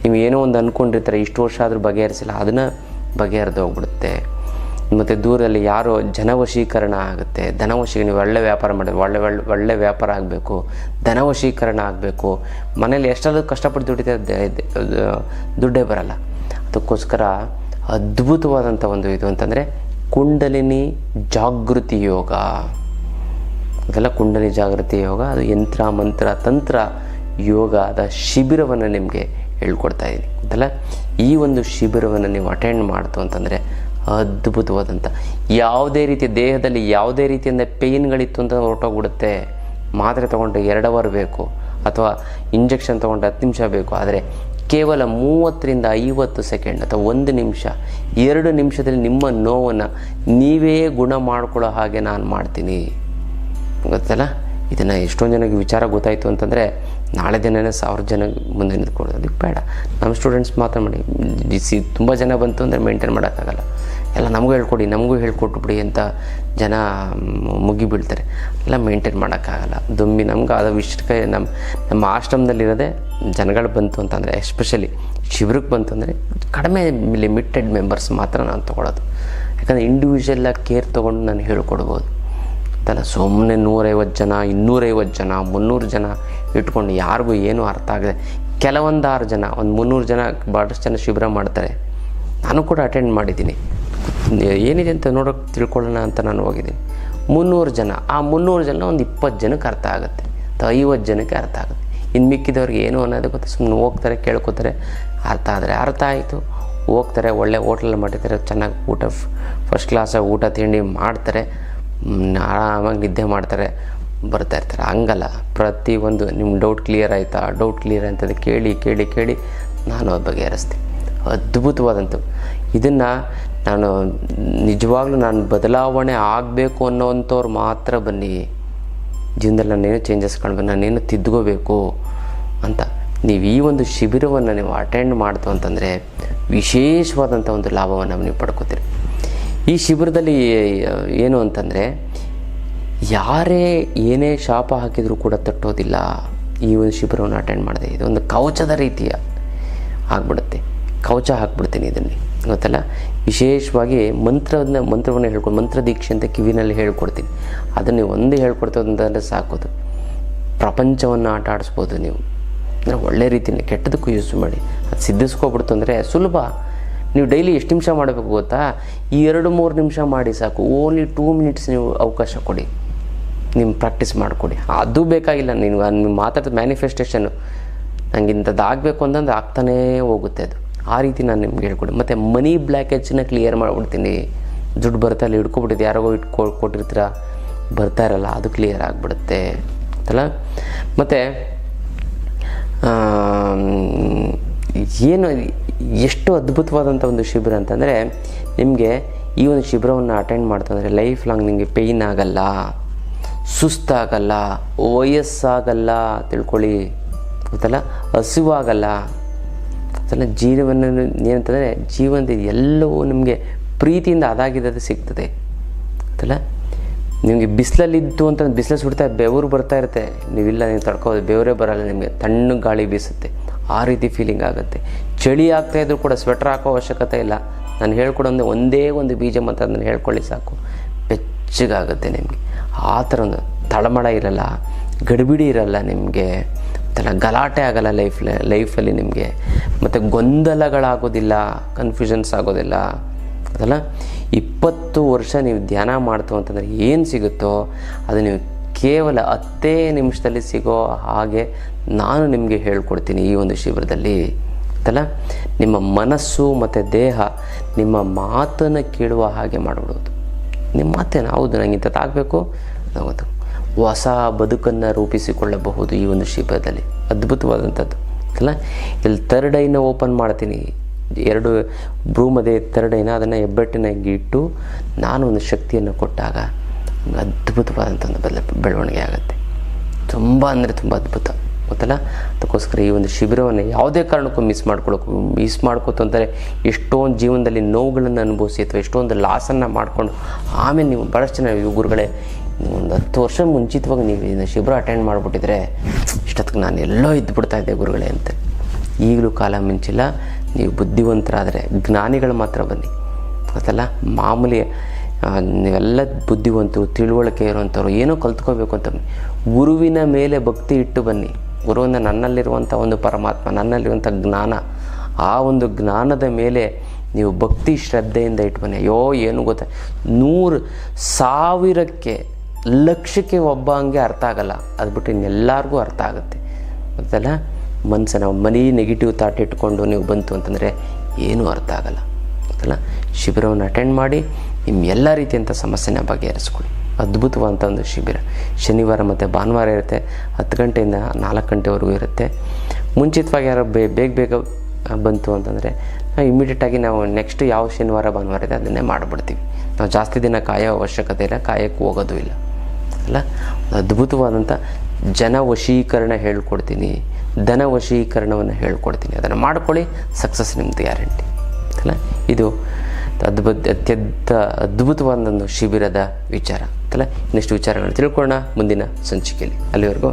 Speaker 1: ನೀವು ಏನೋ ಒಂದು ಅಂದ್ಕೊಂಡಿರ್ತಾರೆ ಇಷ್ಟು ವರ್ಷ ಆದರೂ ಬಗೆಹರಿಸಿಲ್ಲ, ಅದನ್ನು ಬಗೆಹರಿದು ಹೋಗ್ಬಿಡುತ್ತೆ. ಮತ್ತು ದೂರದಲ್ಲಿ ಯಾರೋ ಜನವಶೀಕರಣ ಆಗುತ್ತೆ, ಧನವಶೀಕರಣ. ನೀವು ಒಳ್ಳೆ ವ್ಯಾಪಾರ ಮಾಡಿದ್ರೆ ಒಳ್ಳೆ ವ್ಯಾಪಾರ ಆಗಬೇಕು, ಧನವಶೀಕರಣ ಆಗಬೇಕು. ಮನೇಲಿ ಎಷ್ಟೆಲ್ಲ ಕಷ್ಟಪಟ್ಟು ದುಡ್ಡೇ ಬರಲ್ಲ. ಅದಕ್ಕೋಸ್ಕರ ಅದ್ಭುತವಾದಂಥ ಒಂದು ಇದು ಅಂತಂದರೆ ಕುಂಡಲಿನಿ ಜಾಗೃತಿ ಯೋಗ. ಅದೆಲ್ಲ ಕುಂಡಲಿ ಜಾಗೃತಿ ಯೋಗ, ಅದು ಯಂತ್ರ ಮಂತ್ರ ತಂತ್ರ ಯೋಗದ ಶಿಬಿರವನ್ನು ನಿಮಗೆ ಹೇಳ್ಕೊಡ್ತಾ ಇದ್ದೀನಿ. ಅದೆಲ್ಲ ಈ ಒಂದು ಶಿಬಿರವನ್ನು ನೀವು ಅಟೆಂಡ್ ಮಾಡ್ತು ಅಂತಂದರೆ ಅದ್ಭುತವಾದಂಥ ಯಾವುದೇ ರೀತಿ ದೇಹದಲ್ಲಿ ಯಾವುದೇ ರೀತಿಯಿಂದ ಪೇಯ್ನ್ಗಳಿತ್ತು ಅಂತ ಹೊರಟೋಗ್ಬಿಡುತ್ತೆ. ಮಾತ್ರೆ ತೊಗೊಂಡ್ರೆ 2 ಅವರ್ ಬೇಕು, ಅಥವಾ ಇಂಜೆಕ್ಷನ್ ತೊಗೊಂಡ್ರೆ 10 ನಿಮಿಷ ಬೇಕು. ಆದರೆ ಕೇವಲ 30 ರಿಂದ 50 ಸೆಕೆಂಡ್ ಅಥವಾ 1 ನಿಮಿಷ, 2 ನಿಮಿಷದಲ್ಲಿ ನಿಮ್ಮ ನೋವನ್ನು ನೀವೇ ಗುಣ ಮಾಡ್ಕೊಳ್ಳೋ ಹಾಗೆ ನಾನು ಮಾಡ್ತೀನಿ. ಗೊತ್ತಲ್ಲ, ಇದನ್ನು ಎಷ್ಟೊಂದು ಜನಕ್ಕೆ ವಿಚಾರ ಗೊತ್ತಾಯಿತು ಅಂತಂದರೆ ನಾಳೆ ದಿನವೇ 1000 ಜನ ಮುಂದೆ ನಿಂತ್ಕೊಳ್ಳೋದು ಬೇಡ. ನಮ್ಮ ಸ್ಟೂಡೆಂಟ್ಸ್ ಮಾತ್ರ ಮಾಡಿ. ತುಂಬ ಜನ ಬಂತು ಅಂದರೆ ಮೇಂಟೈನ್ ಮಾಡೋಕ್ಕಾಗಲ್ಲ. ಎಲ್ಲ ನಮಗೂ ಹೇಳ್ಕೊಟ್ಬಿಡಿ ಅಂತ ಜನ ಮುಗಿ ಬೀಳ್ತಾರೆ. ಎಲ್ಲ ಮೇಂಟೈನ್ ಮಾಡೋಕ್ಕಾಗಲ್ಲ. ನಮ್ಗೆ ಅದು ವಿಷಯಕ್ಕೆ ನಮ್ಮ ಆಶ್ರಮದಲ್ಲಿರೋದೇ ಜನಗಳು ಬಂತು ಅಂತಂದರೆ, ಎಸ್ಪೆಷಲಿ ಶಿಬಿರಕ್ಕೆ ಬಂತು ಅಂದರೆ ಕಡಿಮೆ ಲಿಮಿಟೆಡ್ ಮೆಂಬರ್ಸ್ ಮಾತ್ರ ನಾನು ತೊಗೊಳೋದು. ಯಾಕಂದರೆ ಇಂಡಿವಿಜುವಲಾಗಿ ಕೇರ್ ತೊಗೊಂಡು ನಾನು ಹೇಳ್ಕೊಡ್ಬೋದು. ಅದಲ್ಲ ಸುಮ್ಮನೆ 150 ಜನ, 250 ಜನ, 300 ಜನ ಇಟ್ಕೊಂಡು ಯಾರಿಗೂ ಏನೂ ಅರ್ಥ ಆಗದೆ, ಕೆಲವೊಂದು 6 ಜನ, ಒಂದು 300 ಜನ ಭಾಳಷ್ಟು ಜನ ಶಿಬಿರ ಮಾಡ್ತಾರೆ. ನಾನು ಕೂಡ ಅಟೆಂಡ್ ಮಾಡಿದ್ದೀನಿ. ಏನಿದೆ ಅಂತ ನೋಡೋಕೆ ತಿಳ್ಕೊಳ್ಳೋಣ ಅಂತ ನಾನು ಹೋಗಿದ್ದೀನಿ. 300 ಜನ, ಆ 300 ಜನ ಒಂದು 20 ಜನಕ್ಕೆ ಅರ್ಥ ಆಗುತ್ತೆ, ಅಥವಾ 50 ಜನಕ್ಕೆ ಅರ್ಥ ಆಗುತ್ತೆ. ಇನ್ನು ಮಿಕ್ಕಿದವ್ರಿಗೆ ಏನು ಅನ್ನೋದು ಗೊತ್ತು. ಸುಮ್ಮನೆ ಹೋಗ್ತಾರೆ, ಕೇಳ್ಕೊತಾರೆ, ಅರ್ಥ ಆಯಿತು, ಹೋಗ್ತಾರೆ. ಒಳ್ಳೆ ಹೋಟ್ಲಲ್ಲಿ ಮಾಡಿರ್ತಾರೆ, ಚೆನ್ನಾಗಿ ಊಟ, ಫಸ್ಟ್ ಕ್ಲಾಸಾಗಿ ಊಟ ತಿಂಡಿ ಮಾಡ್ತಾರೆ, ಆರಾಮಾಗಿ ನಿದ್ದೆ ಮಾಡ್ತಾರೆ, ಬರ್ತಾಯಿರ್ತಾರೆ. ಹಂಗಲ್ಲ, ಪ್ರತಿಯೊಂದು ನಿಮ್ಮ ಡೌಟ್ ಕ್ಲಿಯರ್ ಆಯಿತಾ, ಡೌಟ್ ಕ್ಲಿಯರ್ ಅಂತದ್ದು ಕೇಳಿ ನಾನು ಬಗೆಹರಿಸ್ತೀನಿ. ಅದ್ಭುತವಾದಂಥವು. ಇದನ್ನು ನಾನು ನಿಜವಾಗ್ಲೂ ಬದಲಾವಣೆ ಆಗಬೇಕು ಅನ್ನೋವಂಥವ್ರು ಮಾತ್ರ ಬನ್ನಿ. ಜೀವನದಲ್ಲಿ ನಾನೇನು ಚೇಂಜಸ್ ಕಾಣಬೇಕು, ನಾನೇನು ತಿದ್ಕೋಬೇಕು ಅಂತ ನೀವು ಈ ಒಂದು ಶಿಬಿರವನ್ನು ನೀವು ಅಟೆಂಡ್ ಮಾಡ್ತು ಅಂತಂದರೆ ವಿಶೇಷವಾದಂಥ ಒಂದು ಲಾಭವನ್ನು ನೀವು ಪಡ್ಕೋತೀರಿ. ಈ ಶಿಬಿರದಲ್ಲಿ ಏನು ಅಂತಂದರೆ ಯಾರೇ ಏನೇ ಶಾಪ ಹಾಕಿದರೂ ಕೂಡ ತಟ್ಟೋದಿಲ್ಲ. ಈ ಒಂದು ಶಿಬಿರವನ್ನು ಅಟೆಂಡ್ ಮಾಡಿದೆ, ಇದೊಂದು ಕವಚದ ರೀತಿಯ ಆಗಿಬಿಡುತ್ತೆ. ಕವಚ ಹಾಕ್ಬಿಡ್ತೀನಿ ಇದರಲ್ಲಿ, ಗೊತ್ತಲ್ಲ. ವಿಶೇಷವಾಗಿ ಮಂತ್ರವನ್ನು ಹೇಳ್ಕೊಂಡು, ಮಂತ್ರ ದೀಕ್ಷೆ ಅಂತ ಕಿವಿನಲ್ಲಿ ಹೇಳ್ಕೊಡ್ತೀನಿ. ಅದನ್ನು ನೀವು ಒಂದು ಹೇಳ್ಕೊಡ್ತೇವೆ ಅಂತಂದರೆ ಸಾಕೋದು, ಪ್ರಪಂಚವನ್ನು ಆಟ ಆಡಿಸ್ಬೋದು ನೀವು. ಅಂದರೆ ಒಳ್ಳೆ ರೀತಿಯಲ್ಲಿ, ಕೆಟ್ಟದಕ್ಕೂ ಯೂಸ್ ಮಾಡಿ. ಅದು ಸಿದ್ಧಿಸ್ಕೊಬಿಡ್ತು ಅಂದರೆ ಸುಲಭ. ನೀವು ಡೈಲಿ ಎಷ್ಟು ನಿಮಿಷ ಮಾಡಬೇಕು ಗೊತ್ತಾ? 2-3 ನಿಮಿಷ ಮಾಡಿ ಸಾಕು. ಓನ್ಲಿ 2 ಮಿನಿಟ್ಸ್ ನೀವು ಅವಕಾಶ ಕೊಡಿ, ನಿಮ್ಮ ಪ್ರಾಕ್ಟೀಸ್ ಮಾಡಿಕೊಡಿ. ಅದು ಬೇಕಾಗಿಲ್ಲ, ನೀವು ಮಾತಾಡೋದು ಮ್ಯಾನಿಫೆಸ್ಟೇಷನ್ನು ನಂಗೆ ಇಂಥದ್ದು ಆಗಬೇಕು ಅಂತಂದ್ರೆ ಆಗ್ತಾನೇ ಹೋಗುತ್ತೆ ಅದು. ಆ ರೀತಿ ನಾನು ನಿಮ್ಗೆ ಹೇಳ್ಕೊಡಿ. ಮತ್ತು ಮನಿ ಬ್ಲ್ಯಾಕೇಜನ್ನ ಕ್ಲಿಯರ್ ಮಾಡಿಬಿಡ್ತೀನಿ. ದುಡ್ಡು ಬರ್ತಾ ಇಲ್ಲ, ಹಿಡ್ಕೊಬಿಟ್ಟಿದ್ದು ಯಾರಿಗೋ ಕೊಟ್ಟಿರ್ತೀರ, ಬರ್ತಾ ಇರಲ್ಲ, ಅದು ಕ್ಲಿಯರ್ ಆಗಿಬಿಡುತ್ತೆ ಅಲ್ಲ. ಮತ್ತು ಏನು ಎಷ್ಟು ಅದ್ಭುತವಾದಂಥ ಒಂದು ಶಿಬಿರ ಅಂತಂದರೆ, ನಿಮಗೆ ಈ ಒಂದು ಶಿಬಿರವನ್ನು ಅಟೆಂಡ್ ಮಾಡ್ತಂದರೆ ಲೈಫ್ ಲಾಂಗ್ ನಿಮಗೆ ಪೇಯ್ನ್ ಆಗಲ್ಲ, ಸುಸ್ತಾಗಲ್ಲ, ವಯಸ್ಸಾಗಲ್ಲ, ತಿಳ್ಕೊಳ್ಳಿ ಗೊತ್ತಲ್ಲ, ಹಸಿವಾಗಲ್ಲ ಗೊತ್ತಲ್ಲ. ಏನಂತಂದರೆ ಜೀವನದ ಎಲ್ಲವೂ ನಿಮಗೆ ಪ್ರೀತಿಯಿಂದ ಅದಾಗಿದ್ದು ಸಿಗ್ತದೆ ಗೊತ್ತಲ್ಲ. ನಿಮಗೆ ಬಿಸಿಲಲ್ಲಿದ್ದು ಅಂತ ಬಿಸಿಲು ಸುಡ್ತಾ ಬೆವರು ಬರ್ತಾ ಇರುತ್ತೆ, ನೀವಿಲ್ಲ, ನೀವು ತಡ್ಕೋದು, ಬೆವರೇ ಬರಲ್ಲ, ನಿಮಗೆ ತಣ್ಣಗೆ ಗಾಳಿ ಬೀಸುತ್ತೆ, ಆ ರೀತಿ ಫೀಲಿಂಗ್ ಆಗುತ್ತೆ. ಚಳಿ ಆಗ್ತಾಯಿದ್ರು ಕೂಡ ಸ್ವೆಟ್ರ್ ಹಾಕೋ ಅವಶ್ಯಕತೆ ಇಲ್ಲ. ನಾನು ಹೇಳ್ಕೊಡೋದು ಒಂದೇ ಒಂದು ಬೀಜ ಮಂತ್ರ ಅದನ್ನು ಹೇಳ್ಕೊಳ್ಳಿ ಸಾಕು, ಬೆಚ್ಚಗಾಗುತ್ತೆ ನಿಮಗೆ. ಆ ಥರ ಒಂದು ತಳಮಳ ಇರಲ್ಲ, ಗಡಿಬಿಡಿ ಇರಲ್ಲ ನಿಮಗೆ, ಮತ್ತು ಗಲಾಟೆ ಆಗಲ್ಲ ಲೈಫಲ್ಲಿ ನಿಮಗೆ, ಮತ್ತು ಗೊಂದಲಗಳಾಗೋದಿಲ್ಲ, ಕನ್ಫ್ಯೂಷನ್ಸ್ ಆಗೋದಿಲ್ಲ ಅದಲ್ಲ. 20 ವರ್ಷ ನೀವು ಧ್ಯಾನ ಮಾಡ್ತು ಅಂತಂದರೆ ಏನು ಸಿಗುತ್ತೋ ಅದು ನೀವು ಕೇವಲ 10 ನಿಮಿಷದಲ್ಲಿ ಸಿಗೋ ಹಾಗೆ ನಾನು ನಿಮಗೆ ಹೇಳ್ಕೊಡ್ತೀನಿ ಈ ಒಂದು ಶಿಬಿರದಲ್ಲಿ ಅಂತಲ್ಲ. ನಿಮ್ಮ ಮನಸ್ಸು ಮತ್ತು ದೇಹ ನಿಮ್ಮ ಮಾತನ್ನು ಕೇಳುವ ಹಾಗೆ ಮಾಡಿಬಿಡೋದು. ನಿಮ್ಮ ಮಾತೇನು ಹೌದು, ನನಗೆ ಇಂಥದ್ದಾಗಬೇಕು, ಹೌದು, ಹೊಸ ಬದುಕನ್ನು ರೂಪಿಸಿಕೊಳ್ಳಬಹುದು ಈ ಒಂದು ಶಿಬಿರದಲ್ಲಿ. ಅದ್ಭುತವಾದಂಥದ್ದು ಅಲ್ಲ. ಇಲ್ಲಿ 3rd ಐನ ಓಪನ್ ಮಾಡ್ತೀನಿ, 2 ಬ್ರೂಮದೆ 3rd ಐನ ಅದನ್ನು ಹೆಬ್ಬೆಟ್ಟಿನಾಗಿ ಇಟ್ಟು ನಾನು ಒಂದು ಶಕ್ತಿಯನ್ನು ಕೊಟ್ಟಾಗ ಅದ್ಭುತವಾದಂಥ ಒಂದು ಬೆಳವಣಿಗೆ ಆಗುತ್ತೆ. ತುಂಬ ಅಂದರೆ ತುಂಬ ಅದ್ಭುತ ಗೊತ್ತಲ್ಲ. ಅದಕ್ಕೋಸ್ಕರ ಈ ಒಂದು ಶಿಬಿರವನ್ನು ಯಾವುದೇ ಕಾರಣಕ್ಕೂ ಮಿಸ್ ಮಾಡ್ಕೋತು ಅಂತಾರೆ. ಎಷ್ಟೊಂದು ಜೀವನದಲ್ಲಿ ನೋವುಗಳನ್ನು ಅನುಭವಿಸಿ ಅಥವಾ ಎಷ್ಟೊಂದು ಲಾಸನ್ನು ಮಾಡಿಕೊಂಡು ಆಮೇಲೆ ನೀವು ಭಾಳಷ್ಟು ಜನ ಗುರುಗಳೇ ಒಂದು 10 ವರ್ಷ ಮುಂಚಿತವಾಗಿ ನೀವು ಇದನ್ನು ಶಿಬಿರ ಅಟೆಂಡ್ ಮಾಡಿಬಿಟ್ಟಿದ್ರೆ ಇಷ್ಟೊತ್ತಿಗೆ ನಾನು ಎಲ್ಲೋ ಇದ್ದುಬಿಡ್ತಾ ಇದ್ದೆ ಗುರುಗಳೇ ಅಂತ. ಈಗಲೂ ಕಾಲ ಮಿಂಚಿಲ್ಲ. ನೀವು ಬುದ್ಧಿವಂತರಾದರೆ ಜ್ಞಾನಿಗಳು ಮಾತ್ರ ಬನ್ನಿ ಗೊತ್ತಲ್ಲ. ಮಾಮೂಲಿ ನೀವೆಲ್ಲ ಬುದ್ಧಿವಂತರು ತಿಳುವಳಿಕೆ ಇರುವಂಥವ್ರು ಏನೋ ಕಲ್ತ್ಕೋಬೇಕು ಅಂತ ಬನ್ನಿ. ಗುರುವಿನ ಮೇಲೆ ಭಕ್ತಿ ಇಟ್ಟು ಬನ್ನಿ. ಗುರುವಿನ ನನ್ನಲ್ಲಿರುವಂಥ ಒಂದು ಪರಮಾತ್ಮ, ನನ್ನಲ್ಲಿರುವಂಥ ಜ್ಞಾನ, ಆ ಒಂದು ಜ್ಞಾನದ ಮೇಲೆ ನೀವು ಭಕ್ತಿ ಶ್ರದ್ಧೆಯಿಂದ ಇಟ್ಟು ಬನ್ನಿ. ಅಯ್ಯೋ ಏನು ಗೊತ್ತಾ, 100,000ಕ್ಕೆ ಲಕ್ಷಕ್ಕೆ ಒಬ್ಬ ಹಂಗೆ ಅರ್ಥ ಆಗಲ್ಲ, ಅದು ಬಿಟ್ಟು ಇನ್ನೆಲ್ಲರಿಗೂ ಅರ್ಥ ಆಗುತ್ತೆ ಗೊತ್ತಲ್ಲ. ಮನಸ್ಸನ್ನು ಮನಿ ನೆಗೆಟಿವ್ ಥಾಟ್ ಇಟ್ಕೊಂಡು ನೀವು ಬಂತು ಅಂತಂದರೆ ಏನೂ ಅರ್ಥ ಆಗಲ್ಲ ಗೊತ್ತಲ್ಲ. ಶಿಬಿರವನ್ನು ಅಟೆಂಡ್ ಮಾಡಿ ನಿಮ್ಮ ಎಲ್ಲ ರೀತಿಯಂಥ ಸಮಸ್ಯೆನ ಬಗೆಹರಿಸ್ಕೊಳ್ಳಿ. ಅದ್ಭುತವಾದಂಥ ಒಂದು ಶಿಬಿರ ಶನಿವಾರ ಮತ್ತು ಭಾನುವಾರ ಇರುತ್ತೆ. 10 ಗಂಟೆಯಿಂದ 4 ಗಂಟೆವರೆಗೂ ಇರುತ್ತೆ. ಮುಂಚಿತವಾಗಿ ಯಾರು ಬೇಗ ಬಂತು ಅಂತಂದರೆ ನಾವು ಇಮಿಡಿಯೇಟಾಗಿ ನಾವು ನೆಕ್ಸ್ಟ್ ಯಾವ ಶನಿವಾರ ಭಾನುವಾರ ಇದೆ ಅದನ್ನೇ ಮಾಡಿಬಿಡ್ತೀವಿ. ನಾವು ಜಾಸ್ತಿ ದಿನ ಕಾಯೋ ಅವಶ್ಯಕತೆ ಇಲ್ಲ, ಕಾಯಕ್ಕೆ ಹೋಗೋದು ಇಲ್ಲ ಅಲ್ಲ. ಅದ್ಭುತವಾದಂಥ ಜನ ವಶೀಕರಣ ಹೇಳ್ಕೊಡ್ತೀನಿ, ಧನ ವಶೀಕರಣವನ್ನು ಹೇಳ್ಕೊಡ್ತೀನಿ. ಅದನ್ನು ಮಾಡ್ಕೊಳ್ಳಿ, ಸಕ್ಸಸ್ ನಿಮ್ಮದು ಗ್ಯಾರಂಟಿ ಅಲ್ಲ. ಇದು ಅತ್ಯಂತ ಅದ್ಭುತವಾದ ಒಂದು ಶಿಬಿರದ ವಿಚಾರ ಅಲ್ಲ. ಇನ್ನಷ್ಟು ವಿಚಾರಗಳನ್ನು ತಿಳ್ಕೊಳ್ಳೋಣ ಮುಂದಿನ ಸಂಚಿಕೆಯಲ್ಲಿ. ಅಲ್ಲಿವರೆಗೂ